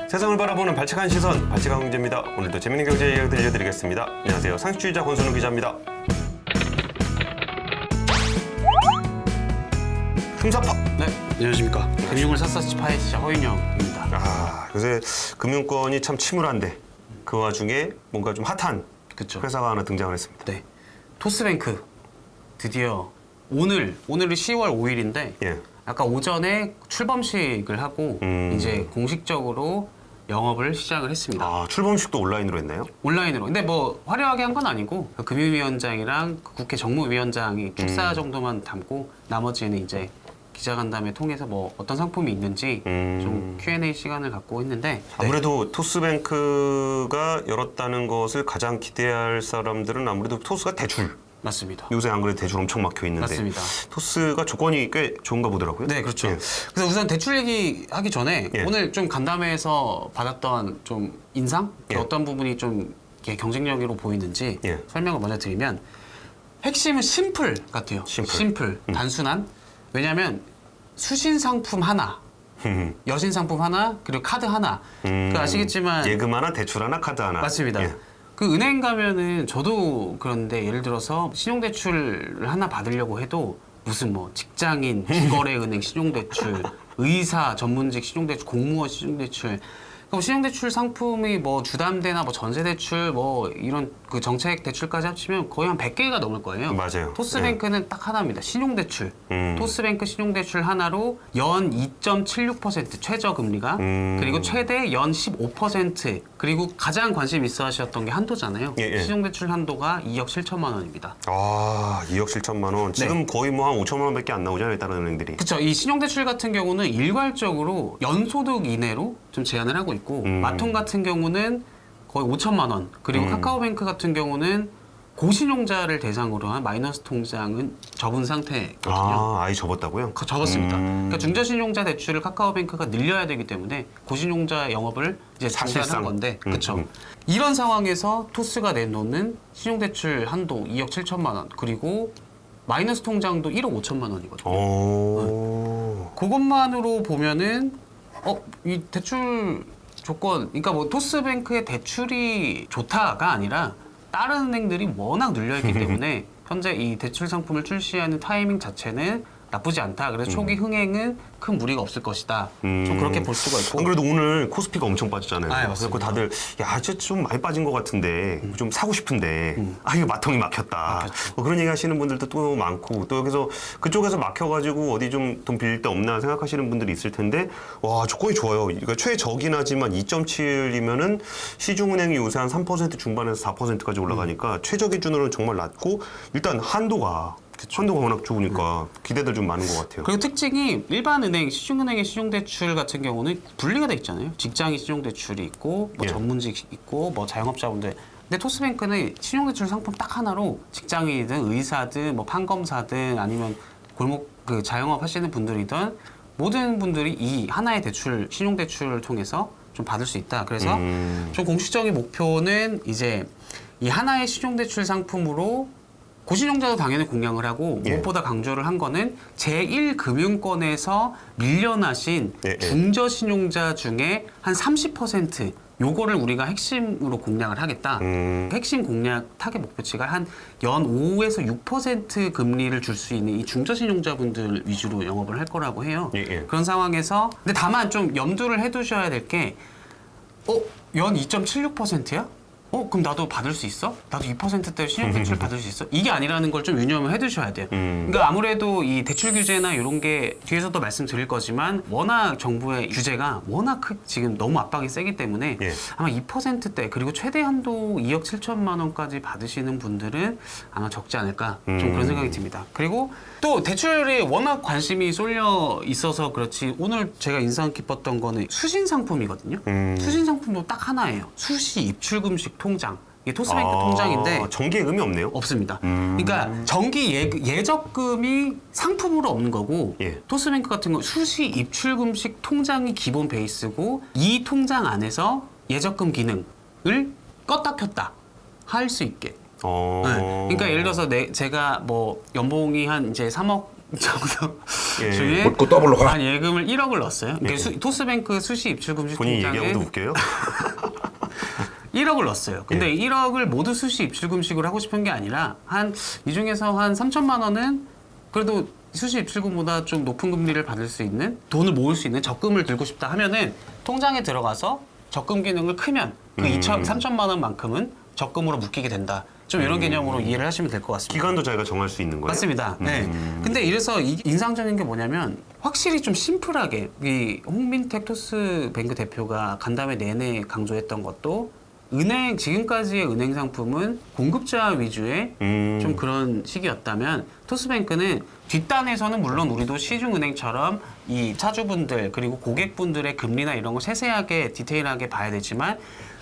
세상을 바라보는 발칙한 시선, 발칙한 경제입니다. 오늘도 재밌는 경제 이야기 들려드리겠습니다. 안녕하세요. 상식주의자 권순우 기자입니다. 흠사파! 네, 안녕하십니까. 금융을 샅샅이 파헤치자 허윤영입니다. 요새 금융권이 참 침울한데 그 와중에 뭔가 좀 핫한 그쵸. 회사가 하나 등장을 했습니다. 네, 토스뱅크 드디어 오늘이 10월 5일인데 예. 아까 오전에 출범식을 하고 이제 공식적으로 영업을 시작을 했습니다. 출범식도 온라인으로 했나요? 온라인으로. 근데 뭐 화려하게 한 건 아니고 그 금융위원장이랑 그 국회 정무위원장이 축사 정도만 담고 나머지는 이제 기자간담회 통해서 뭐 어떤 상품이 있는지 좀 Q&A 시간을 갖고 했는데 아무래도 토스뱅크가 열었다는 것을 가장 기대할 사람들은 아무래도 토스가 대출. 맞습니다. 요새 안 그래도 대출 엄청 막혀 있는데 맞습니다. 토스가 조건이 꽤 좋은가 보더라고요. 네, 그렇죠. 예. 그래서 우선 대출 얘기하기 전에 예. 오늘 좀 간담회에서 받았던 좀 인상? 예. 어떤 부분이 좀 이렇게 경쟁력으로 보이는지 예. 설명을 먼저 드리면 핵심은 심플 같아요. 심플. 단순한. 왜냐하면 수신 상품 하나, 여신 상품 하나, 그리고 카드 하나. 그 아시겠지만 예금 하나, 대출 하나, 카드 하나. 맞습니다. 예. 그 은행 가면은 저도 그런데 예를 들어서 신용대출을 하나 받으려고 해도 무슨 뭐 직장인, 비거래은행 신용대출, 의사 전문직 신용대출, 공무원 신용대출. 그럼 신용대출 상품이 뭐 주담대나 뭐 전세대출 뭐 이런 그 정책 대출까지 합치면 거의 한 100개가 넘을 거예요. 맞아요. 토스뱅크는 딱 하나입니다. 신용대출. 토스뱅크 신용대출 하나로 연 2.76% 최저금리가 그리고 최대 연 15% 그리고 가장 관심 있어 하셨던 게 한도잖아요. 예. 신용대출 한도가 2억 7천만 원입니다. 2억 7천만 원. 지금 거의 뭐 한 5천만 원밖에 안 나오잖아요, 다른 은행들이. 그렇죠. 이 신용대출 같은 경우는 일괄적으로 연소득 이내로 좀 제한을 하고 있고 마통 같은 경우는 거의 5천만 원 그리고 카카오뱅크 같은 경우는 고신용자를 대상으로 한 마이너스 통장은 접은 상태거든요. 아예 접었다고요? 접었습니다. 그러니까 중저신용자 대출을 카카오뱅크가 늘려야 되기 때문에 고신용자 영업을 이제 중단한 사실상. 건데 그렇죠. 이런 상황에서 토스가 내놓는 신용대출 한도 2억 7천만 원 그리고 마이너스 통장도 1억 5천만 원이거든요. 그것만으로 보면은 이 대출 조건, 그러니까 뭐 토스뱅크의 대출이 좋다가 아니라 다른 은행들이 워낙 눌려있기 때문에 현재 이 대출 상품을 출시하는 타이밍 자체는 나쁘지 않다. 그래서 초기 흥행은 큰 무리가 없을 것이다. 좀 그렇게 볼 수가 있고. 안 그래도 오늘 코스피가 엄청 빠졌잖아요. 맞습니다. 그래서 다들 진짜 좀 많이 빠진 것 같은데 좀 사고 싶은데 이거 마통이 막혔다. 뭐 그런 얘기 하시는 분들도 또 많고 또 여기서 그쪽에서 막혀가지고 어디 좀 돈 빌릴 데 없나 생각하시는 분들이 있을 텐데 와 조건이 좋아요. 그러니까 최저긴 하지만 2.7이면은 시중은행이 요새 한 3% 중반에서 4%까지 올라가니까 최저 기준으로는 정말 낮고 일단 한도가 워낙 좋으니까 기대들 좀 많은 것 같아요. 그리고 특징이 일반 은행, 시중은행의 신용대출 같은 경우는 분리가 돼 있잖아요. 직장인 신용대출이 있고, 뭐 전문직 있고, 뭐 자영업자분들. 근데 토스뱅크는 신용대출 상품 딱 하나로 직장인이든 의사든 뭐 판검사든 아니면 골목 그 자영업 하시는 분들이든 모든 분들이 이 하나의 대출, 신용대출을 통해서 좀 받을 수 있다. 그래서 좀 공식적인 목표는 이제 이 하나의 신용대출 상품으로 고신용자도 당연히 공략을 하고 무엇보다 강조를 한 거는 제1금융권에서 밀려나신 중저신용자 중에 한 30% 요거를 우리가 핵심으로 공략을 하겠다. 핵심 공략 타겟 목표치가 한 연 5에서 6% 금리를 줄 수 있는 이 중저신용자분들 위주로 영업을 할 거라고 해요. 그런 상황에서 근데 다만 좀 염두를 해두셔야 될 게 연 2.76%야? 그럼 나도 받을 수 있어? 나도 2%대 신용대출 받을 수 있어? 이게 아니라는 걸 좀 유념을 해두셔야 돼요. 그러니까 아무래도 이 대출 규제나 이런 게 뒤에서도 말씀드릴 거지만 워낙 정부의 규제가 워낙 지금 너무 압박이 세기 때문에 아마 2%대 그리고 최대 한도 2억 7천만 원까지 받으시는 분들은 아마 적지 않을까 좀 그런 생각이 듭니다. 그리고 또 대출에 워낙 관심이 쏠려 있어서 그렇지 오늘 제가 인상 깊었던 거는 수신 상품이거든요. 수신 상품도 딱 하나예요. 수시 입출금식 통장. 이게 토스뱅크 통장인데 정기예금이 없네요? 없습니다. 그러니까 정기 예적금이 상품으로 없는 거고 토스뱅크 같은 건 수시 입출금식 통장이 기본 베이스고 이 통장 안에서 예적금 기능을 껐다 켰다 할 수 있게. 그러니까 예를 들어서 제가 뭐 연봉이 한 이제 3억 정도 예. 중에 묻고 더블로 가. 한 예금을 1억을 넣었어요. 그러니까 토스뱅크 수시 입출 금식 본인이 통장에 얘기하고도 웃겨요? 1억을 넣었어요. 근데 1억을 모두 수시 입출 금식으로 하고 싶은 게 아니라 한 이 중에서 한 3천만 원은 그래도 수시 입출금보다 좀 높은 금리를 받을 수 있는 돈을 모을 수 있는 적금을 들고 싶다 하면은 통장에 들어가서 적금 기능을 크면 그 3천만 원만큼은 적금으로 묶이게 된다. 좀 이런 개념으로 이해를 하시면 될 것 같습니다. 기간도 자기가 정할 수 있는 거예요? 맞습니다. 네. 근데 이래서 인상적인 게 뭐냐면 확실히 좀 심플하게 이 홍민택 토스뱅크 대표가 간담회 내내 강조했던 것도 은행 지금까지의 은행 상품은 공급자 위주의 좀 그런 식이었다면 토스뱅크는 뒷단에서는 물론 우리도 시중은행처럼 이 차주분들 그리고 고객분들의 금리나 이런 거 세세하게 디테일하게 봐야 되지만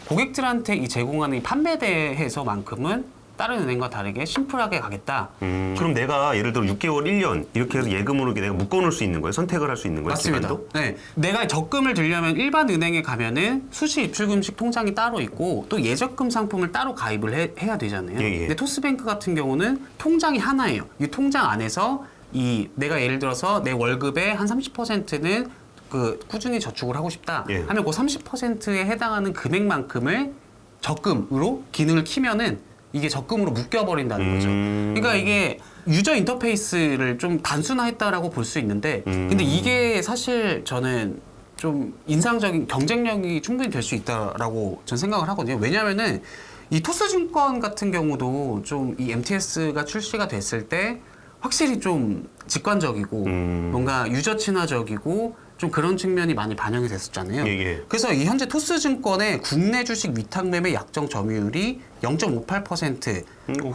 고객들한테 이 제공하는 이 판매대에서만큼은 다른 은행과 다르게 심플하게 가겠다. 그럼 내가 예를 들어 6개월, 1년 이렇게 해서 예금으로 내가 묶어놓을 수 있는 거예요? 선택을 할 수 있는 거예요? 맞습니다. 기간도? 네, 내가 적금을 들려면 일반 은행에 가면은 수시 입출금식 통장이 따로 있고 또 예적금 상품을 따로 가입을 해야 되잖아요. 예. 근데 토스뱅크 같은 경우는 통장이 하나예요. 이 통장 안에서 이 내가 예를 들어서 내 월급의 한 30%는 그 꾸준히 저축을 하고 싶다 예. 하면 그 30%에 해당하는 금액만큼을 적금으로 기능을 키면은 이게 적금으로 묶여버린다는 거죠. 그러니까 이게 유저 인터페이스를 좀 단순화했다라고 볼 수 있는데 근데 이게 사실 저는 좀 인상적인 경쟁력이 충분히 될 수 있다라고 전 생각을 하거든요. 왜냐하면은 이 토스증권 같은 경우도 좀 이 MTS가 출시가 됐을 때 확실히 좀 직관적이고 뭔가 유저 친화적이고 좀 그런 측면이 많이 반영이 됐었잖아요. 예. 그래서 이 현재 토스증권의 국내 주식 위탁 매매 약정 점유율이 0.58%.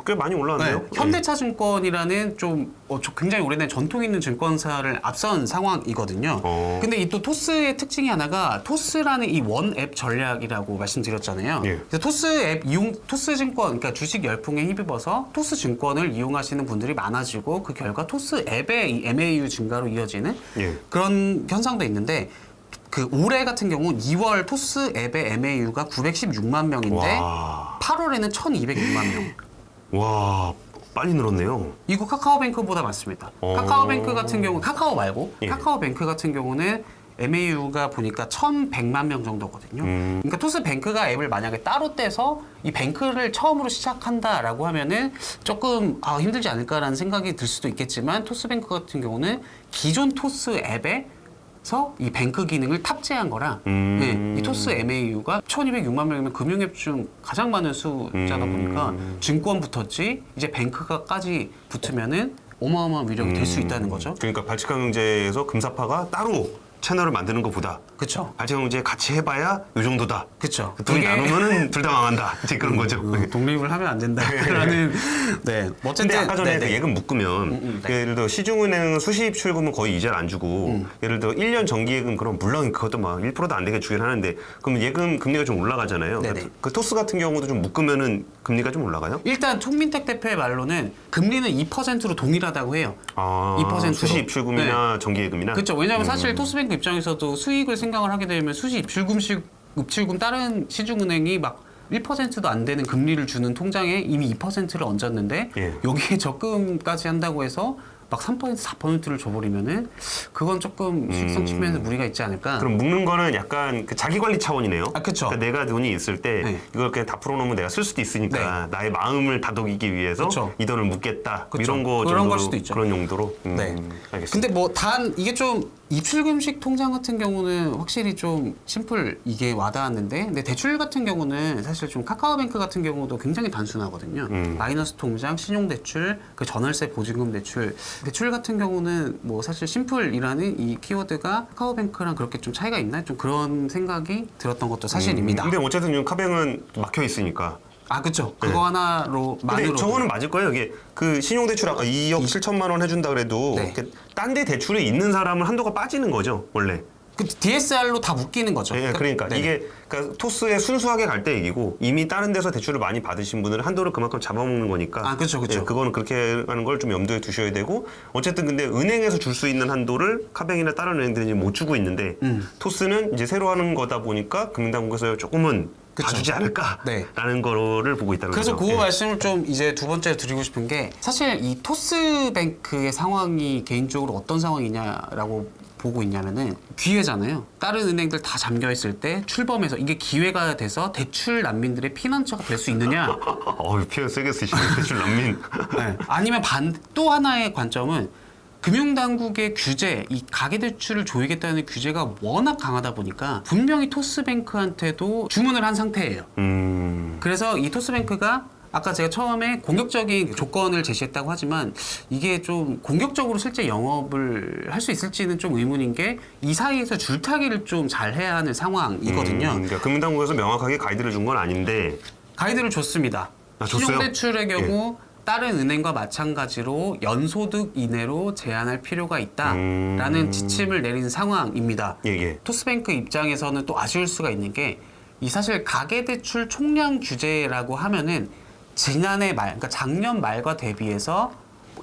꽤 많이 올라왔네요. 네, 현대차증권이라는 좀 굉장히 오래된 전통 있는 증권사를 앞선 상황이거든요. 근데 이 또 토스의 특징이 하나가 토스라는 이 원 앱 전략이라고 말씀드렸잖아요. 예. 그래서 토스 앱 토스증권, 그러니까 주식 열풍에 힘입어서 토스증권을 이용하시는 분들이 많아지고 그 결과 토스 앱의 이 MAU 증가로 이어지는 예. 그런 현상도 있는데 그 올해 같은 경우 2월 토스 앱의 MAU가 916만 명인데 와. 8월에는 1,206만 명. 와, 빨리 늘었네요. 이거 카카오뱅크보다 많습니다. 카카오뱅크 같은 경우 카카오 말고 예. 카카오뱅크 같은 경우는 MAU가 보니까 1,100만 명 정도거든요. 그러니까 토스뱅크가 앱을 만약에 따로 떼서 이 뱅크를 처음으로 시작한다라고 하면은 조금 힘들지 않을까라는 생각이 들 수도 있겠지만 토스뱅크 같은 경우는 기존 토스 앱에서 이 뱅크 기능을 탑재한 거라 네, 이 토스 MAU가 1,206만 명이면 금융앱 중 가장 많은 숫자다 보니까 증권 붙었지 이제 뱅크가까지 붙으면은 어마어마한 위력이 될 수 있다는 거죠. 그러니까 발칙한 경제에서 금사파가 따로 채널을 만드는 것보다 그렇죠. 발칙한 경제 같이 해봐야 이 정도다. 그렇죠. 둘이 나누면은 둘 다 망한다. 이제 그런 거죠. 독립을 하면 안 된다라는 네. 뭐 근데 어쨌든 아까 전에 네네. 그 예금 묶으면 네. 예를 들어 시중은행은 수시입 출금은 거의 이자를 안 주고 예를 들어 1년 정기예금 그럼 물론 그것도 막 1%도 안 되게 주긴 하는데 그럼 예금 금리가 좀 올라가잖아요. 네네. 그 토스 같은 경우도 좀 묶으면은 금리가 좀 올라가요? 일단 총민택 대표의 말로는 금리는 2%로 동일하다고 해요. 2%로. 수시 입출금이나 정기예금이나 그렇죠. 왜냐하면 사실 토스뱅크 입장에서도 수익을 생각을 하게 되면 수시 입출금 다른 시중은행이 막 1%도 안 되는 금리를 주는 통장에 이미 2%를 얹었는데 예. 여기에 적금까지 한다고 해서 막 3%, 4%를 줘버리면은 그건 조금 수익성 측면에서 무리가 있지 않을까. 그럼 묶는 거는 약간 그 자기 관리 차원이네요. 아, 그쵸. 그러니까 내가 돈이 있을 때 네. 이걸 그냥 다 풀어놓으면 내가 쓸 수도 있으니까 나의 마음을 다독이기 위해서 그쵸. 이 돈을 묶겠다. 그쵸. 이런 거 그런 걸 정도로 수도 있죠. 그런 용도로. 네. 알겠습니다. 근데 뭐 단 이게 좀 입출금식 통장 같은 경우는 확실히 좀 심플 이게 와닿았는데 근데 대출 같은 경우는 사실 좀 카카오뱅크 같은 경우도 굉장히 단순하거든요. 마이너스 통장, 신용대출, 그 전월세 보증금 대출 같은 경우는 뭐 사실 심플이라는 이 키워드가 카카오뱅크랑 그렇게 좀 차이가 있나 좀 그런 생각이 들었던 것도 사실입니다. 근데 어쨌든 지금 카뱅은 막혀 있으니까. 아 그렇죠. 그거 하나로 근데 만으로 저거는 맞을 거예요. 이게 그 신용대출 아까 2억 7천만 원 해준다 그래도 네. 딴 데 대출에 있는 사람은 한도가 빠지는 거죠, 원래. 그 DSR로 다 묶이는 거죠. 예, 그러니까 네네. 이게 그러니까 토스에 순수하게 갈 때 얘기고 이미 다른 데서 대출을 많이 받으신 분들은 한도를 그만큼 잡아먹는 거니까. 아, 그쵸. 예, 그거는 그렇게 하는 걸 좀 염두에 두셔야 되고 어쨌든 근데 은행에서 줄 수 있는 한도를 카뱅이나 다른 은행들이 이제 못 주고 있는데 토스는 이제 새로 하는 거다 보니까 금융당국에서 조금은 그쵸. 봐주지 않을까라는 거를 보고 있다는 그래서 거죠. 그 예. 말씀을 좀 이제 두 번째로 드리고 싶은 게 사실 이 토스뱅크의 상황이 개인적으로 어떤 상황이냐라고 보고 있냐면은 기회잖아요. 다른 은행들 다 잠겨 있을 때 출범해서 이게 기회가 돼서 대출 난민들의 피난처가 될 수 있느냐? 표현 세게 쓰시네. 대출 난민. 네. 아니면 또 하나의 관점은 금융당국의 규제, 이 가계대출을 조이겠다는 규제가 워낙 강하다 보니까 분명히 토스뱅크한테도 주문을 한 상태예요. 그래서 이 토스뱅크가 아까 제가 처음에 공격적인 조건을 제시했다고 하지만 이게 좀 공격적으로 실제 영업을 할 수 있을지는 좀 의문인 게 이 사이에서 줄타기를 좀 잘 해야 하는 상황이거든요. 그러니까 금융당국에서 명확하게 가이드를 준 건 아닌데 가이드를 줬습니다. 줬어요? 신용대출의 경우 다른 은행과 마찬가지로 연소득 이내로 제한할 필요가 있다라는 지침을 내린 상황입니다. 예. 토스뱅크 입장에서는 또 아쉬울 수가 있는 게 이 사실 가계대출 총량 규제라고 하면은 지난해 말, 그러니까 작년 말과 대비해서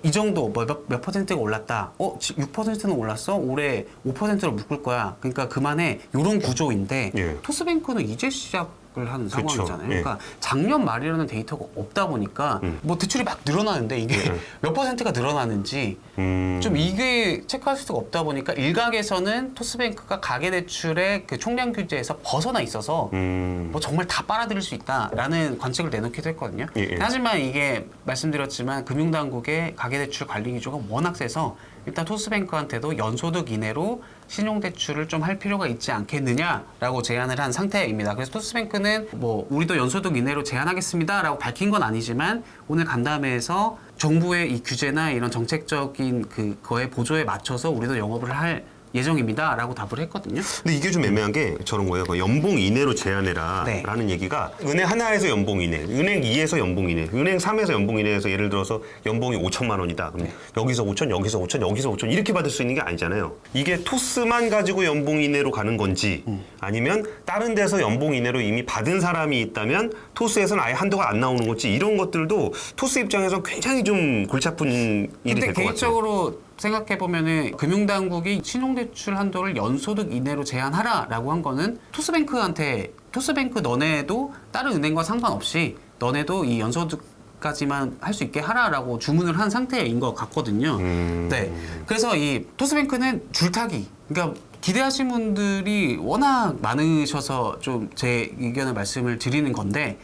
이 정도 몇 퍼센트가 올랐다. 6%는 올랐어? 올해 5%로 묶을 거야. 그러니까 그만해. 이런 구조인데 예. 토스뱅크는 이제 시작을 하는 그쵸. 상황이잖아요. 예. 그러니까 작년 말이라는 데이터가 없다 보니까 뭐 대출이 막 늘어나는데 이게 몇 퍼센트가 늘어나는지 좀 이게 체크할 수가 없다 보니까 일각에서는 토스뱅크가 가계대출의 그 총량 규제에서 벗어나 있어서 뭐 정말 다 빨아들일 수 있다라는 관측을 내놓기도 했거든요. 예. 하지만 이게 말씀드렸지만 금융당국의 가계대출 관리 기조가 워낙 세서 일단 토스뱅크한테도 연소득 이내로 신용대출을 좀 할 필요가 있지 않겠느냐라고 제안을 한 상태입니다. 그래서 토스뱅크는 뭐 우리도 연소득 이내로 제한하겠습니다라고 밝힌 건 아니지만 오늘 간담회에서 정부의 이 규제나 이런 정책적인 그거에 보조에 맞춰서 우리도 영업을 할 예정입니다라고 답을 했거든요. 근데 이게 좀 애매한 게 저런 거예요. 연봉 이내로 제한해라 네. 라는 얘기가 은행 하나에서 연봉 이내, 은행 2에서 연봉 이내, 은행 3에서 연봉 이내에서 예를 들어서 연봉이 5천만 원이다. 그럼 여기서 5천, 여기서 5천, 여기서 5천 이렇게 받을 수 있는 게 아니잖아요. 이게 토스만 가지고 연봉 이내로 가는 건지 아니면 다른 데서 연봉 이내로 이미 받은 사람이 있다면 토스에서는 아예 한도가 안 나오는 건지 이런 것들도 토스 입장에서 굉장히 좀 골치 아픈 일이 근데 될 것 같아요. 개인적으로 생각해보면은 금융당국이 신용대출 한도를 연소득 이내로 제한하라라고 한 거는 토스뱅크한테 토스뱅크 너네도 다른 은행과 상관없이 너네도 이 연소득까지만 할 수 있게 하라라고 주문을 한 상태인 것 같거든요. 네. 그래서 이 토스뱅크는 줄타기. 그러니까 기대하신 분들이 워낙 많으셔서 좀 제 의견을 말씀을 드리는 건데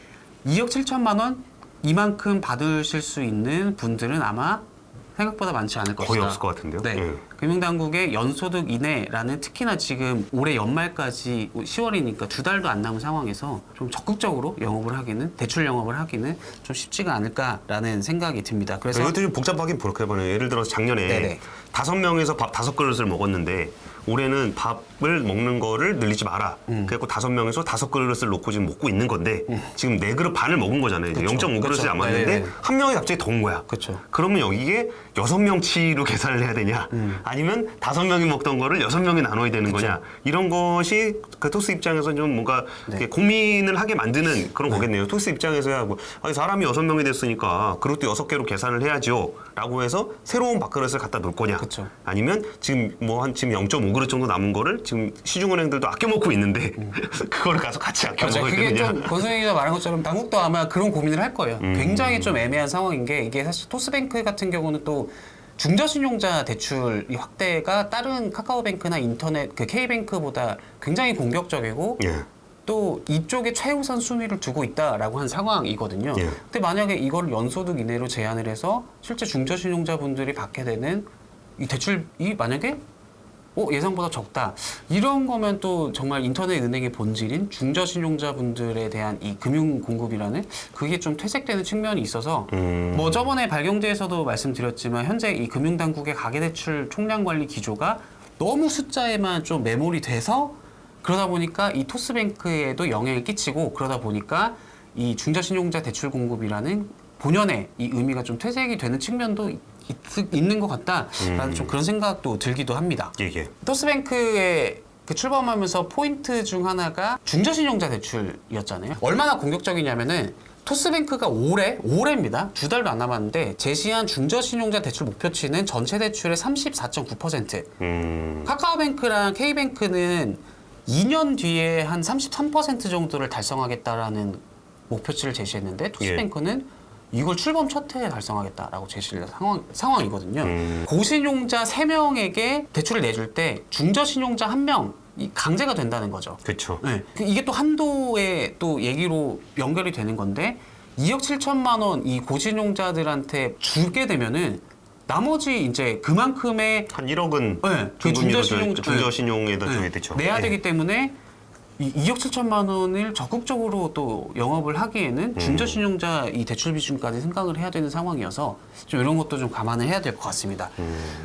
2억 7천만 원 이만큼 받으실 수 있는 분들은 아마 생각보다 많지 않을 것이다. 거의 없을 것 같은데요. 네. 예. 금융당국의 연소득 이내라는 특히나 지금 올해 연말까지 10월이니까 2달도 안 남은 상황에서 좀 적극적으로 영업을 하기는 대출 영업을 하기는 좀 쉽지가 않을까라는 생각이 듭니다. 그래서 이것도 좀 복잡하긴 그렇게봐요. 예를 들어서 작년에 네네. 5명에서 밥 5그릇을 먹었는데 올해는 밥을 먹는 거를 늘리지 마라. 그래갖고 5명에서 5그릇을 놓고 지금 먹고 있는 건데 지금 4그릇 반을 먹은 거잖아요. 이제 그쵸. 0.5그릇이 그쵸. 안 맞는데 네네. 한 명이 갑자기 더 온 거야. 그쵸. 그러면 여기에 6명치로 계산을 해야 되냐? 아니면 5명이 먹던 거를 6명이 나눠야 되는 거냐? 이런 것이 그 토스 입장에서 좀 뭔가 이렇게 고민을 하게 만드는 그런 거겠네요. 토스 입장에서야 뭐 아니, 사람이 6명이 됐으니까 그릇도 6개로 계산을 해야죠. 라고 해서 새로운 밥그릇을 갖다 놓을 거냐? 그쵸. 아니면 지금 뭐 한 지금 0.5그릇 정도 남은 거를 지금 시중은행들도 아껴 먹고 있는데 그거를 가서 같이 아껴 맞아요. 먹어야 그게 되느냐? 좀 권순영이가 말한 것처럼 당국도 아마 그런 고민을 할 거예요. 굉장히 좀 애매한 상황인 게 이게 사실 토스뱅크 같은 경우는 또 중저신용자 대출 이 확대가 다른 카카오뱅크나 인터넷 그 K뱅크보다 굉장히 공격적이고 예. 또 이쪽에 최우선 순위를 두고 있다라고 한 상황이거든요. 예. 근데 만약에 이걸 연소득 이내로 제한을 해서 실제 중저신용자분들이 받게 되는 이 대출이 만약에 예상보다 적다. 이런 거면 또 정말 인터넷 은행의 본질인 중저신용자분들에 대한 이 금융 공급이라는 그게 좀 퇴색되는 측면이 있어서 뭐 저번에 발경제에서도 말씀드렸지만 현재 이 금융당국의 가계대출 총량 관리 기조가 너무 숫자에만 좀 매몰이 돼서 그러다 보니까 이 토스뱅크에도 영향을 끼치고 그러다 보니까 이 중저신용자 대출 공급이라는 본연의 이 의미가 좀 퇴색이 되는 측면도 있는 것 같다라는 좀 그런 생각도 들기도 합니다. 예. 토스뱅크의 그 출범하면서 포인트 중 하나가 중저신용자 대출이었잖아요. 얼마나 공격적이냐면은 토스뱅크가 올해입니다. 2달도 안 남았는데 제시한 중저신용자 대출 목표치는 전체 대출의 34.9%. 카카오뱅크랑 K뱅크는 2년 뒤에 한 33% 정도를 달성하겠다라는 목표치를 제시했는데 토스뱅크는 이걸 출범 첫 해에 달성하겠다라고 제시를 한 상황이거든요. 고신용자 3명에게 대출을 내줄 때 중저신용자 1명이 강제가 된다는 거죠. 그렇죠. 네. 이게 또 한도의 또 얘기로 연결이 되는 건데 2억 7천만 원 이 고신용자들한테 주게 되면은 나머지 이제 그만큼의 한 1억은 네, 그 중저신용에다 줘야 되죠. 내야 예. 되기 때문에 이 2억 7천만 원을 적극적으로 또 영업을 하기에는 중저신용자 이 대출 비중까지 생각을 해야 되는 상황이어서 좀 이런 것도 좀 감안을 해야 될 것 같습니다.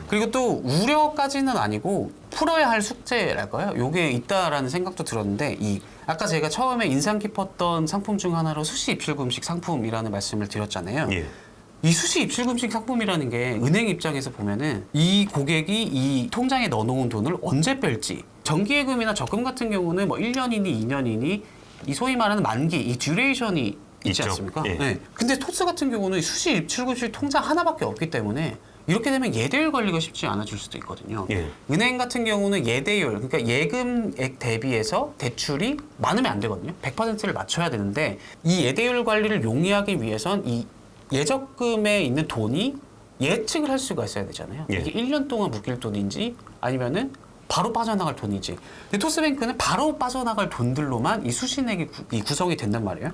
그리고 또 우려까지는 아니고 풀어야 할 숙제랄까요? 요게 있다라는 생각도 들었는데 이 아까 제가 처음에 인상 깊었던 상품 중 하나로 수시 입출금식 상품이라는 말씀을 드렸잖아요. 예. 이 수시 입출금식 상품이라는 게 은행 입장에서 보면은 이 고객이 이 통장에 넣어놓은 돈을 언제 뺄지 정기예금이나 적금 같은 경우는 뭐 1년이니 2년이니 이 소위 말하는 만기 이 듀레이션이 있지 있죠. 않습니까? 예. 네. 근데 토스 같은 경우는 수시 입출금식 통장 하나밖에 없기 때문에 이렇게 되면 예대율 관리가 쉽지 않아질 수도 있거든요. 예. 은행 같은 경우는 예대율, 그러니까 예금액 대비해서 대출이 많으면 안 되거든요. 100%를 맞춰야 되는데 이 예대율 관리를 용이하기 위해선 이 예적금에 있는 돈이 예측을 할 수가 있어야 되잖아요. 예. 이게 1년 동안 묶일 돈인지 아니면은 바로 빠져나갈 돈이지. 근데 토스뱅크는 바로 빠져나갈 돈들로만 이 수신액이 구성이 된단 말이에요.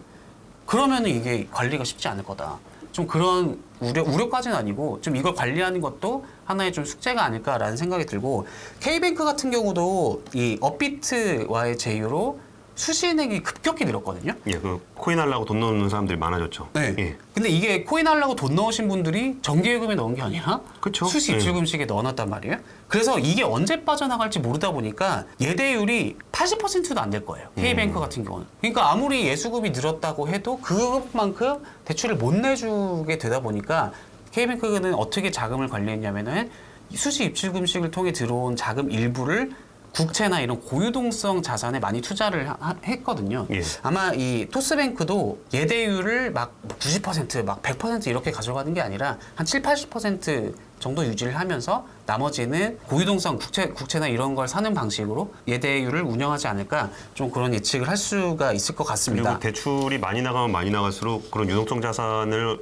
그러면은 이게 관리가 쉽지 않을 거다. 좀 그런 우려까지는 아니고 좀 이걸 관리하는 것도 하나의 좀 숙제가 아닐까라는 생각이 들고 K뱅크 같은 경우도 이 업비트와의 제휴로 수신액이 급격히 늘었거든요. 예, 그 코인 하려고 돈 넣는 사람들이 많아졌죠. 네. 예. 근데 이게 코인 하려고 돈 넣으신 분들이 정기예금에 넣은 게 아니라 그쵸. 수시 입출금식에 넣어놨단 말이에요. 그래서 이게 언제 빠져나갈지 모르다 보니까 예대율이 80%도 안 될 거예요. K뱅크 같은 경우는. 그러니까 아무리 예수급이 늘었다고 해도 그것만큼 대출을 못 내주게 되다 보니까 K뱅크는 어떻게 자금을 관리했냐면은 수시 입출금식을 통해 들어온 자금 일부를 국채나 이런 고유동성 자산에 많이 투자를 했거든요. 예. 아마 이 토스뱅크도 예대율을 막 90%, 막 100% 이렇게 가져가는 게 아니라 한 7, 80% 정도 유지를 하면서 나머지는 고유동성 국채나 이런 걸 사는 방식으로 예대율을 운영하지 않을까 좀 그런 예측을 할 수가 있을 것 같습니다. 그리고 대출이 많이 나가면 많이 나갈수록 그런 유동성 자산을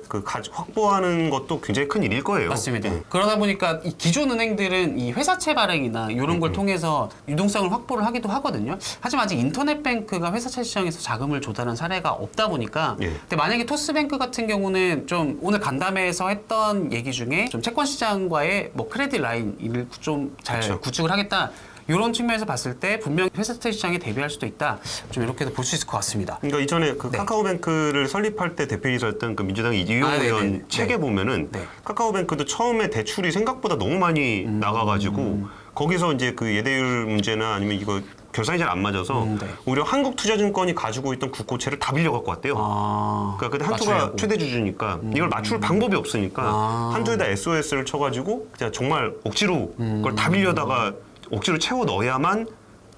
확보하는 것도 굉장히 큰 일일 거예요. 맞습니다. 예. 그러다 보니까 이 기존 은행들은 이 회사채 발행이나 이런 걸 통해서 유동성을 확보를 하기도 하거든요. 하지만 아직 인터넷뱅크가 회사채 시장에서 자금을 조달한 사례가 없다 보니까 예. 근데 만약에 토스뱅크 같은 경우는 좀 오늘 간담회에서 했던 얘기 중에 좀 채권 시장과의 뭐 크레딧 라인을 좀 잘 그쵸. 구축을 하겠다. 이런 측면에서 봤을 때 분명 회사채 시장에 대비할 수도 있다. 좀 이렇게도 볼 수 있을 것 같습니다. 그러니까 이전에 그 네. 카카오뱅크를 설립할 때 대표이사였던 그 민주당 이지용 네네네. 의원 책에 네. 보면은 네. 카카오뱅크도 처음에 대출이 생각보다 너무 많이 나가가지고 거기서 이제 그 예대율 문제나 아니면 이거 결산이 잘 안 맞아서 네. 오히려 한국투자증권이 가지고 있던 국고채를 다 빌려갖고 왔대요. 아, 그러니까 그때 한투가 맞추려고. 최대 주주니까 이걸 맞출 방법이 없으니까 아. 한투에다 SOS를 쳐가지고 그냥 정말 억지로 그걸 다 빌려다가 억지로 채워 넣어야만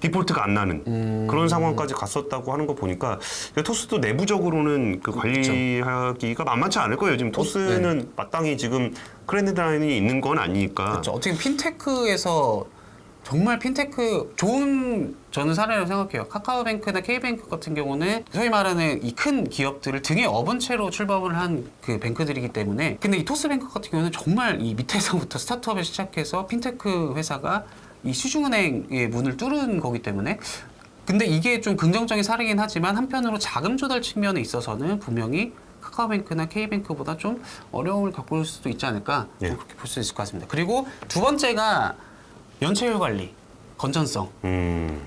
디폴트가 안 나는 그런 상황까지 갔었다고 하는 거 보니까 토스도 내부적으로는 그 관리하기가 만만치 않을 거예요. 지금 토스는 마땅히 지금 크레딧 라인이 있는 건 아니니까. 그렇죠. 어떻게 핀테크에서 정말 핀테크 좋은 저는 사례라고 생각해요. 카카오뱅크나 K뱅크 같은 경우는 소위 말하는 이 큰 기업들을 등에 업은 채로 출범을 한 그 뱅크들이기 때문에 근데 이 토스뱅크 같은 경우는 정말 이 밑에서부터 스타트업에 시작해서 핀테크 회사가 이 시중은행의 문을 뚫은 거기 때문에 근데 이게 좀 긍정적인 사례긴 하지만 한편으로 자금 조달 측면에 있어서는 분명히 카카오뱅크나 K뱅크보다 좀 어려움을 겪을 수도 있지 않을까 예. 그렇게 볼 수 있을 것 같습니다. 그리고 두 번째가 연체율 관리, 건전성.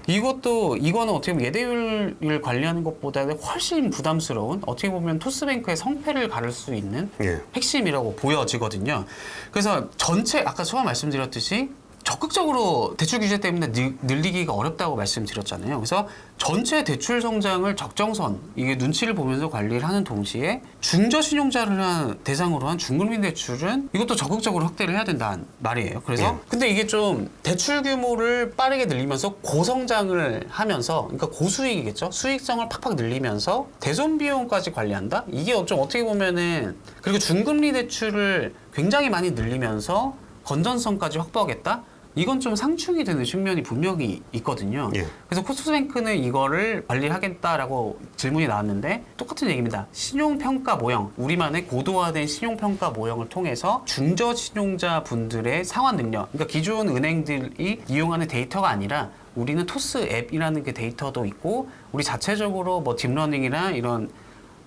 이거는 어떻게 보면 예대율을 관리하는 것보다는 훨씬 부담스러운 어떻게 보면 토스뱅크의 성패를 가를 수 있는 예. 핵심이라고 보여지거든요. 그래서 전체 아까 처음 말씀드렸듯이 적극적으로 대출 규제 때문에 늘리기가 어렵다고 말씀드렸잖아요. 그래서 전체 대출 성장을 적정선, 이게 눈치를 보면서 관리를 하는 동시에 중저신용자를 대상으로 한 중금리 대출은 이것도 적극적으로 확대를 해야 된다는 말이에요. 그래서 근데 이게 좀 대출 규모를 빠르게 늘리면서 고성장을 하면서 그러니까 고수익이겠죠. 수익성을 팍팍 늘리면서 대손 비용까지 관리한다? 이게 좀 어떻게 보면은 그리고 중금리 대출을 굉장히 많이 늘리면서 건전성까지 확보하겠다? 이건 좀 상충이 되는 측면이 분명히 있거든요. 예. 그래서 토스뱅크는 이거를 관리하겠다라고 질문이 나왔는데 똑같은 얘기입니다. 신용평가 모형, 우리만의 고도화된 신용평가 모형을 통해서 중저신용자 분들의 상환 능력, 그러니까 기존 은행들이 이용하는 데이터가 아니라 우리는 토스 앱이라는 그 데이터도 있고 우리 자체적으로 뭐 딥러닝이나 이런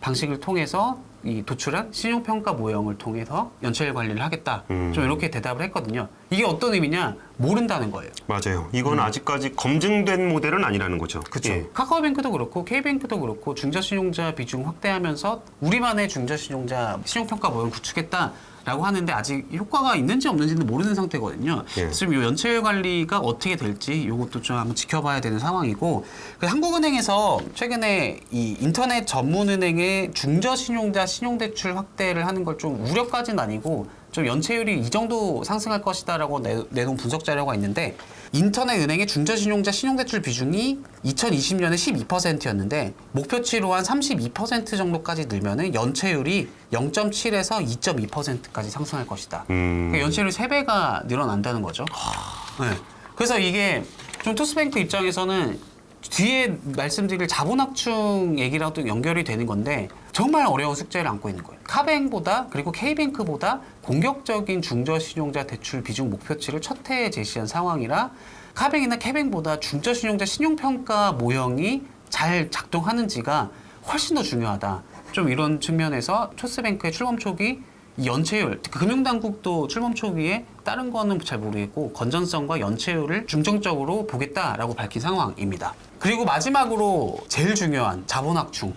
방식을 통해서 이 도출한 신용평가 모형을 통해서 연체율 관리를 하겠다. 좀 이렇게 대답을 했거든요. 이게 어떤 의미냐? 모른다는 거예요. 맞아요. 이건 아직까지 검증된 모델은 아니라는 거죠. 그렇죠. 예. 카카오뱅크도 그렇고 K뱅크도 그렇고 중저신용자 비중 확대하면서 우리만의 중저신용자 신용평가 모형을 구축했다라고 하는데 아직 효과가 있는지 없는지는 모르는 상태거든요. 예. 지금 이 연체율 관리가 어떻게 될지 이것도 좀 한번 지켜봐야 되는 상황이고 그 한국은행에서 최근에 이 인터넷 전문은행의 중저신용자 신용대출 확대를 하는 걸 좀 우려까지는 아니고 좀 연체율이 이 정도 상승할 것이다라고 내놓은 분석 자료가 있는데 인터넷 은행의 중저신용자 신용대출 비중이 2020년에 12%였는데 목표치로 한 32% 정도까지 늘면은 연체율이 0.7에서 2.2%까지 상승할 것이다. 그러니까 연체율이 3배가 늘어난다는 거죠. 네. 그래서 이게 좀 토스뱅크 입장에서는 뒤에 말씀드릴 자본확충 얘기랑도 연결이 되는 건데 정말 어려운 숙제를 안고 있는 거예요. 카뱅보다 그리고 K뱅크보다 공격적인 중저신용자 대출 비중 목표치를 첫 해에 제시한 상황이라 카뱅이나 K뱅보다 중저신용자 신용평가 모형이 잘 작동하는지가 훨씬 더 중요하다. 좀 이런 측면에서 토스뱅크의 출범 초기 이 연체율, 금융당국도 출범 초기에 다른 거는 잘 모르겠고 건전성과 연체율을 중점적으로 보겠다라고 밝힌 상황입니다. 그리고 마지막으로 제일 중요한 자본확충.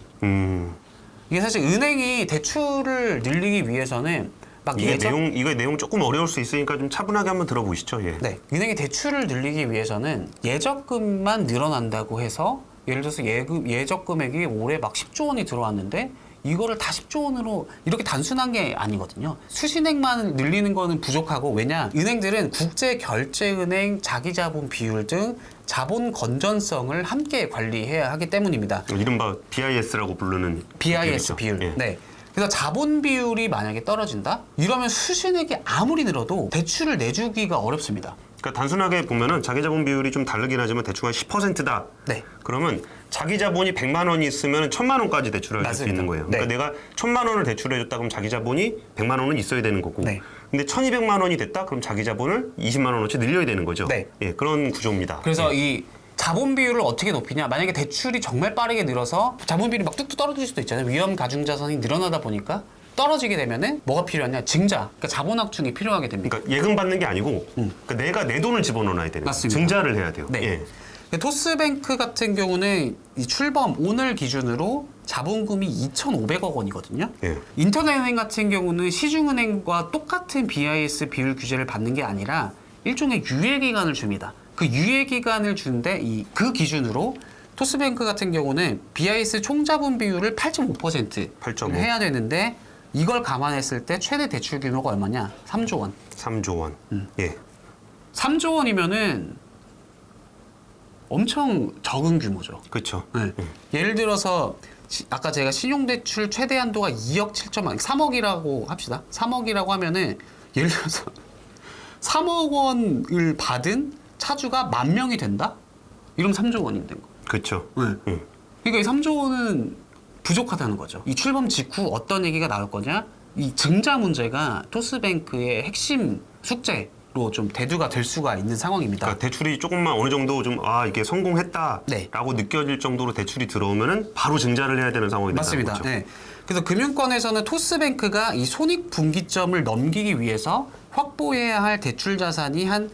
이게 사실 은행이 대출을 늘리기 위해서는 막 이거 내용 조금 어려울 수 있으니까 좀 차분하게 한번 들어보시죠. 예. 네, 은행이 대출을 늘리기 위해서는 예적금만 늘어난다고 해서 예를 들어서 예적 금액이 올해 막 10조 원이 들어왔는데 이거를 다 10조 원으로 이렇게 단순한 게 아니거든요. 수신액만 늘리는 거는 부족하고 왜냐? 은행들은 국제결제은행 자기자본 비율 등 자본 건전성을 함께 관리해야 하기 때문입니다. 이른바 BIS라고 부르는 BIS 비율. 예. 네. 그래서 자본 비율이 만약에 떨어진다? 이러면 수신액이 아무리 늘어도 대출을 내주기가 어렵습니다. 그러니까 단순하게 보면은 자기 자본 비율이 좀 다르긴 하지만 대충 한 10%다. 네. 그러면 자기 자본이 100만 원이 있으면 1000만 원까지 대출을 줄 수 맞습니다. 있는 거예요. 네. 그러니까 내가 1000만 원을 대출해 줬다 그럼 자기 자본이 100만 원은 있어야 되는 거고. 네. 근데 1200만 원이 됐다 그럼 자기 자본을 20만 원어치 늘려야 되는 거죠. 네. 예, 그런 구조입니다. 그래서 예. 이 자본 비율을 어떻게 높이냐? 만약에 대출이 정말 빠르게 늘어서 자본 비율이 막 뚝뚝 떨어질 수도 있잖아요. 위험 가중 자산이 늘어나다 보니까 떨어지게 되면은 뭐가 필요하냐? 증자, 그러니까 자본확충이 필요하게 됩니다. 그러니까 예금 받는 게 아니고 그러니까 내가 내 돈을 집어넣어야 되는 거예요. 맞습니다. 증자를 해야 돼요. 네. 예. 토스뱅크 같은 경우는 이 출범 오늘 기준으로 자본금이 2,500억 원이거든요. 예. 인터넷은행 같은 경우는 시중은행과 똑같은 BIS 비율 규제를 받는 게 아니라 일종의 유예 기간을 줍니다. 그 유예 기간을 주는데 그 기준으로 토스뱅크 같은 경우는 BIS 총자본 비율을 8.5% 8.5. 해야 되는데 이걸 감안했을 때 최대 대출 규모가 얼마냐? 3조 원. 3조 원. 예. 3조 원이면은 엄청 적은 규모죠. 그렇죠. 네. 예를 들어서 아까 제가 신용대출 최대 한도가 2억 7천만 3억이라고 합시다. 3억이라고 하면은 예를 들어서 3억 원을 받은 차주가 10,000명이 된다? 이러면 3조 원이 된 거. 그렇죠. 네. 그러니까 이 3조 원은 부족하다는 거죠. 이 출범 직후 어떤 얘기가 나올 거냐? 이 증자 문제가 토스뱅크의 핵심 숙제로 좀 대두가 될 수가 있는 상황입니다. 그러니까 대출이 조금만 어느 정도 좀 이게 성공했다라고 네. 느껴질 정도로 대출이 들어오면은 바로 증자를 해야 되는 상황이 된다는 맞습니다. 거죠. 네. 그래서 금융권에서는 토스뱅크가 이 손익분기점을 넘기기 위해서 확보해야 할 대출 자산이 한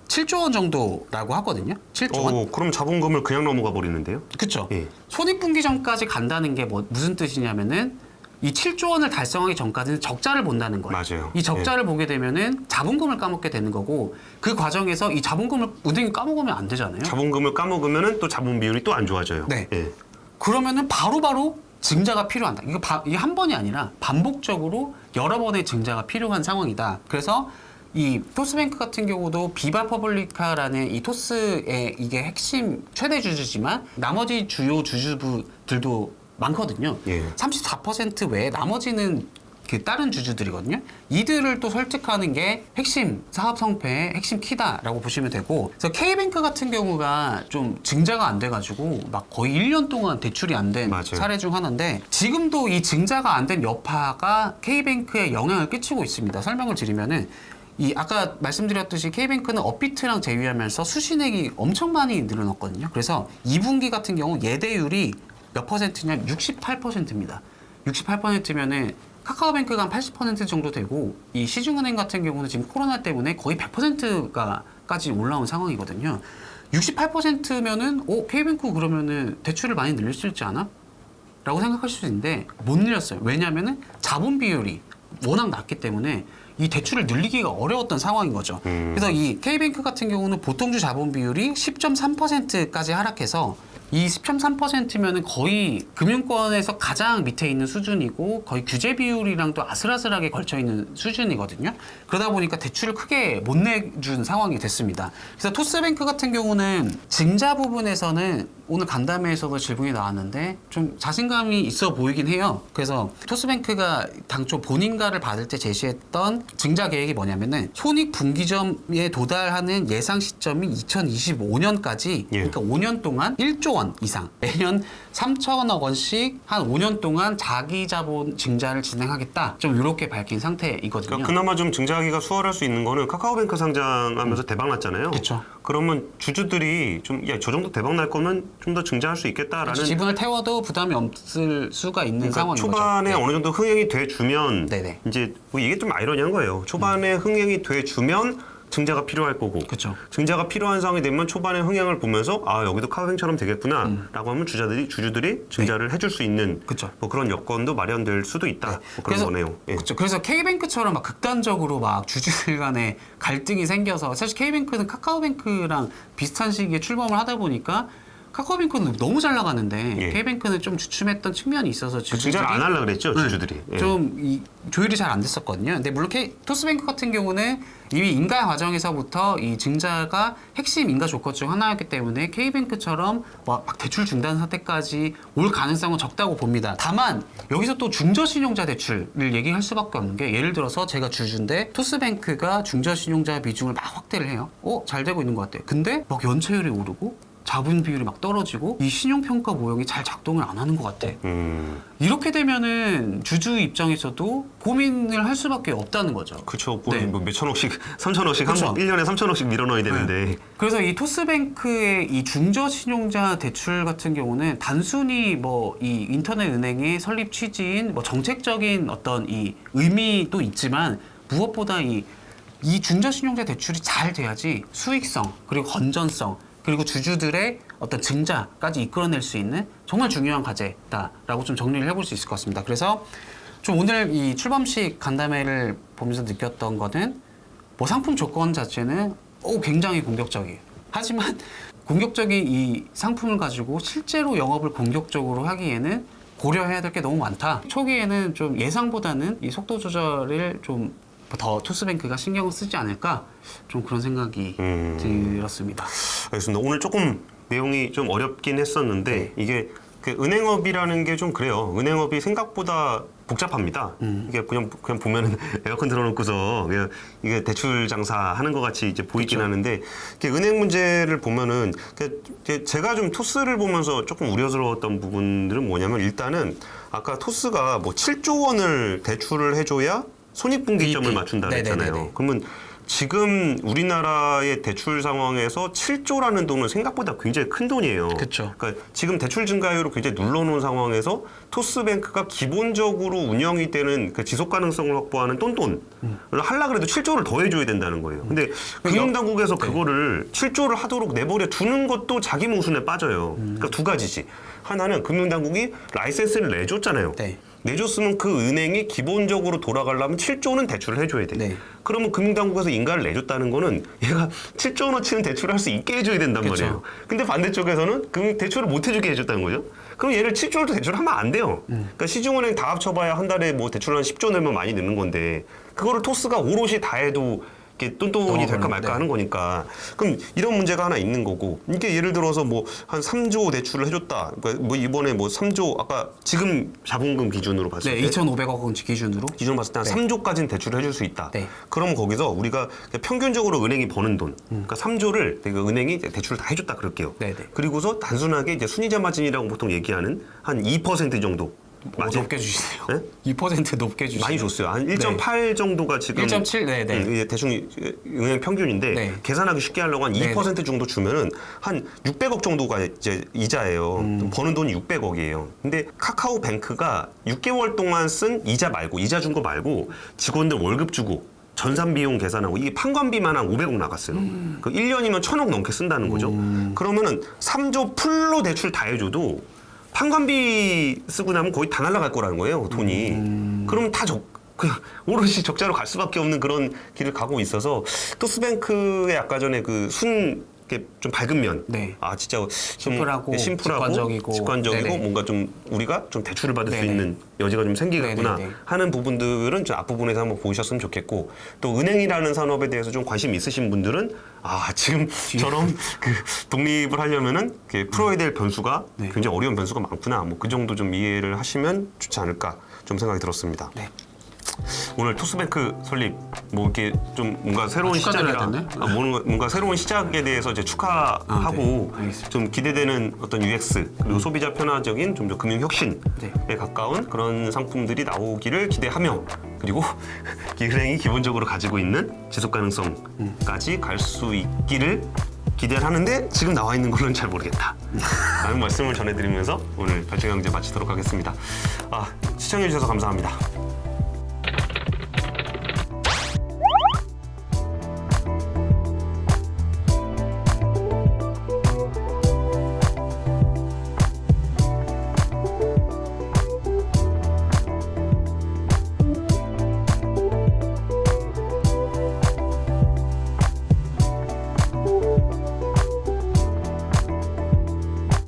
7조 원 정도라고 하거든요. 7조 원. 그럼 자본금을 그냥 넘어가 버리는데요? 그렇죠. 예. 손익분기점까지 간다는 게 무슨 뜻이냐면은 이 7조 원을 달성하기 전까지는 적자를 본다는 거예요. 맞아요. 이 적자를 보게 되면은 자본금을 까먹게 되는 거고 그 과정에서 이 자본금을 은행이 까먹으면 안 되잖아요. 자본금을 까먹으면은 또 자본 비율이 또 안 좋아져요. 네. 예. 그러면은 바로바로 증자가 필요한다. 이게 한 번이 아니라 반복적으로 여러 번의 증자가 필요한 상황이다. 그래서 이 토스뱅크 같은 경우도 비바 퍼블리카라는 이 토스의 이게 핵심 최대 주주지만 나머지 주요 주주들도 많거든요. 예. 34% 외에 나머지는 그 다른 주주들이거든요. 이들을 또 설득하는 게 핵심 사업 성패의 핵심 키다라고 보시면 되고, 그래서 K뱅크 같은 경우가 좀 증자가 안 돼가지고 막 거의 1년 동안 대출이 안 된 맞아요. 사례 중 하나인데, 지금도 이 증자가 안 된 여파가 K뱅크에 영향을 끼치고 있습니다. 설명을 드리면은, 이 아까 말씀드렸듯이 K뱅크는 업비트랑 제휴하면서 수신액이 엄청 많이 늘어났거든요. 그래서 2분기 같은 경우 예대율이 몇 퍼센트냐? 68%입니다. 68%면은 카카오뱅크가 한 80% 정도 되고, 이 시중은행 같은 경우는 지금 코로나 때문에 거의 100%까지 올라온 상황이거든요. 68%면은 K뱅크 그러면은 대출을 많이 늘릴 수 있지 않아? 라고 생각하실 수 있는데 못 늘렸어요. 왜냐면은 자본 비율이 워낙 낮기 때문에 이 대출을 늘리기가 어려웠던 상황인 거죠. 그래서 이 K뱅크 같은 경우는 보통주 자본 비율이 10.3%까지 하락해서, 이 10.3%면은 거의 금융권에서 가장 밑에 있는 수준이고, 거의 규제 비율이랑도 아슬아슬하게 걸쳐 있는 수준이거든요. 그러다 보니까 대출을 크게 못 내준 상황이 됐습니다. 그래서 토스뱅크 같은 경우는 증자 부분에서는 오늘 간담회에서도 질문이 나왔는데 좀 자신감이 있어 보이긴 해요. 그래서 토스뱅크가 당초 본인가를 받을 때 제시했던 증자 계획이 뭐냐면은 손익 분기점에 도달하는 예상 시점이 2025년까지, 예. 그러니까 5년 동안 1조 원 이상, 매년 3천억 원씩 한 5년 동안 자기 자본 증자를 진행하겠다. 좀 이렇게 밝힌 상태이거든요. 그러니까 그나마 좀 증자하기가 수월할 수 있는 거는 카카오뱅크 상장하면서 대박 났잖아요. 그쵸. 그러면 주주들이 좀, 야, 저 정도 대박 날 거면 좀 더 증자할 수 있겠다라는. 지분을 태워도 부담이 없을 수가 있는 그러니까 상황인 초반에 거죠. 어느 정도 흥행이 돼주면 네네. 이제 뭐 이게 좀 아이러니한 거예요. 초반에 흥행이 돼주면 증자가 필요할 거고, 그쵸. 증자가 필요한 상황이 되면 초반에 흥행을 보면서 아 여기도 카카오뱅크처럼 되겠구나라고 하면 주주들이 증자를 해줄 수 있는 그쵸. 뭐 그런 여건도 마련될 수도 있다. 뭐 그런 그래서, 거네요. 예. 그렇죠. 그래서 K뱅크처럼 막 극단적으로 막 주주들 간에 갈등이 생겨서, 사실 K뱅크는 카카오뱅크랑 비슷한 시기에 출범을 하다 보니까 카카오뱅크는 너무 잘 나가는데 예. K뱅크는 좀 주춤했던 측면이 있어서 그 주주들이 증자를 안 하려고 그랬죠, 주주들이. 예. 좀 이 조율이 잘 안 됐었거든요. 근데 물론 토스뱅크 같은 경우는 이미 인가 과정에서부터 이 증자가 핵심 인가 조건 중 하나였기 때문에 K뱅크처럼 막 대출 중단 사태까지 올 가능성은 적다고 봅니다. 다만 여기서 또 중저신용자 대출을 얘기할 수밖에 없는 게, 예를 들어서 제가 주주인데 토스뱅크가 중저신용자 비중을 막 확대를 해요. 잘 되고 있는 것 같아요. 근데 막 연체율이 오르고 자본 비율이 막 떨어지고 이 신용평가 모형이 잘 작동을 안 하는 것 같아. 이렇게 되면은 주주 입장에서도 고민을 할 수밖에 없다는 거죠. 그렇죠. 네. 뭐 몇천억씩, 3천억씩 그쵸. 한 1년에 3천억씩 밀어넣어야 되는데. 그래서 이 토스뱅크의 이 중저신용자 대출 같은 경우는 단순히 뭐 이 인터넷 은행의 설립 취지인 뭐 정책적인 어떤 이 의미도 있지만, 무엇보다 이 중저신용자 대출이 잘 돼야지 수익성, 그리고 건전성, 그리고 주주들의 어떤 증자까지 이끌어낼 수 있는 정말 중요한 과제다라고 좀 정리를 해볼 수 있을 것 같습니다. 그래서 좀 오늘 이 출범식 간담회를 보면서 느꼈던 거는, 뭐 상품 조건 자체는 굉장히 공격적이에요. 하지만 공격적인 이 상품을 가지고 실제로 영업을 공격적으로 하기에는 고려해야 될 게 너무 많다. 초기에는 좀 예상보다는 이 속도 조절을 좀 더 토스뱅크가 신경을 쓰지 않을까, 좀 그런 생각이 들었습니다. 알겠습니다. 오늘 조금 내용이 좀 어렵긴 했었는데 이게 그 은행업이라는 게 좀 그래요. 은행업이 생각보다 복잡합니다. 이게 그냥 보면은 에어컨 틀어놓고서 그냥 이게 대출 장사하는 것 같이 이제 보이긴 그쵸. 하는데, 이게 은행 문제를 보면은 제가 좀 토스를 보면서 조금 우려스러웠던 부분들은 뭐냐면, 일단은 아까 토스가 뭐 7조 원을 대출을 해줘야 손익분기점을 맞춘다 그랬잖아요. 네네네네. 그러면 지금 우리나라의 대출 상황에서 7조라는 돈은 생각보다 굉장히 큰 돈이에요. 그쵸. 그러니까 지금 대출 증가율을 굉장히 눌러놓은 상황에서 토스뱅크가 기본적으로 운영이 되는 그 지속 가능성을 확보하는 똔똔을 하려고 해도 7조를 더 해줘야 된다는 거예요. 근데 금융당국에서 그거를 7조를 하도록 내버려 두는 것도 자기 모순에 빠져요. 그러니까 두 가지지. 하나는 금융당국이 라이센스를 내줬잖아요. 네. 내줬으면 그 은행이 기본적으로 돌아가려면 7조는 대출을 해줘야 돼. 네. 그러면 금융당국에서 인가를 내줬다는 거는 얘가 7조 원어치는 대출을 할 수 있게 해줘야 된단 그쵸. 말이에요. 근데 반대쪽에서는 대출을 못 해주게 해줬다는 거죠. 그럼 얘를 7조를 대출하면 안 돼요. 그러니까 시중은행 다 합쳐봐야 한 달에 뭐 대출 한 10조 내면 많이 넣는 건데, 그거를 토스가 오롯이 다 해도 이게 똔똔이 될까 말까 네. 하는 거니까 그럼 이런 문제가 하나 있는 거고 이게 예를 들어서 뭐 한 3조 대출을 해줬다. 그러니까 뭐 이번에 뭐 3조 아까 지금 자본금 기준으로 봤을 네, 때 2,500억 원 기준으로. 기준으로 봤을 때 한 네. 3조까지는 대출을 해줄 수 있다. 네. 그럼 거기서 우리가 평균적으로 은행이 버는 돈, 그러니까 3조를 은행이 대출을 다 해줬다 그럴게요. 네, 네. 그리고서 단순하게 이제 순이자 마진이라고 보통 얘기하는 한 2% 정도. 맞아요. 높게 주시네요. 네? 2% 높게 주시네요. 많이 줬어요. 한 1.8 정도가 지금 1.7, 네네. 이게 대충 은행 평균인데 네. 계산하기 쉽게 하려고 한 2% 정도 주면은 한 600억 정도가 이제 이자예요. 버는 돈이 600억이에요. 근데 카카오뱅크가 6개월 동안 쓴 이자 말고 이자 준 거 말고 직원들 월급 주고 전산 비용 계산하고 이게 판관비만 한 500억 나갔어요. 그 1년이면 1,000억 넘게 쓴다는 거죠. 그러면은 3조 풀로 대출 다 해줘도 판관비 쓰고 나면 거의 다 날아갈 거라는 거예요, 돈이. 그럼 다 그냥 오롯이 적자로 갈 수밖에 없는 그런 길을 가고 있어서 토스뱅크의 아까 전에 좀 밝은 면. 네. 아, 진짜 좀 심플하고 직관적이고. 네네. 뭔가 좀 우리가 좀 대출을 받을 수 네네. 있는 여지가 좀 생기겠구나 네네네. 하는 부분들은 좀 앞부분에서 한번 보셨으면 좋겠고 또 은행이라는 산업에 대해서 좀 관심 있으신 분들은 아, 지금처럼 그 독립을 하려면은 풀어야 될 변수가 네. 굉장히 어려운 변수가 많구나. 뭐 그 정도 좀 이해를 하시면 좋지 않을까 좀 생각이 들었습니다. 네. 오늘 토스뱅크 설립 뭐 이렇게 좀 뭔가 새로운 축하드려야 시작이라 되나요? 뭔가 새로운 시작에 대해서 이제 축하하고 네. 알겠습니다. 좀 기대되는 어떤 UX 그리고 소비자 편화적인 좀 더 금융 혁신에 네. 가까운 그런 상품들이 나오기를 기대하며 그리고 이 은행이 기본적으로 가지고 있는 지속 가능성까지 갈 수 있기를 기대를 하는데 지금 나와 있는 걸로는 잘 모르겠다 라는 말씀을 전해드리면서 오늘 별책경제 마치도록 하겠습니다. 시청해주셔서 감사합니다.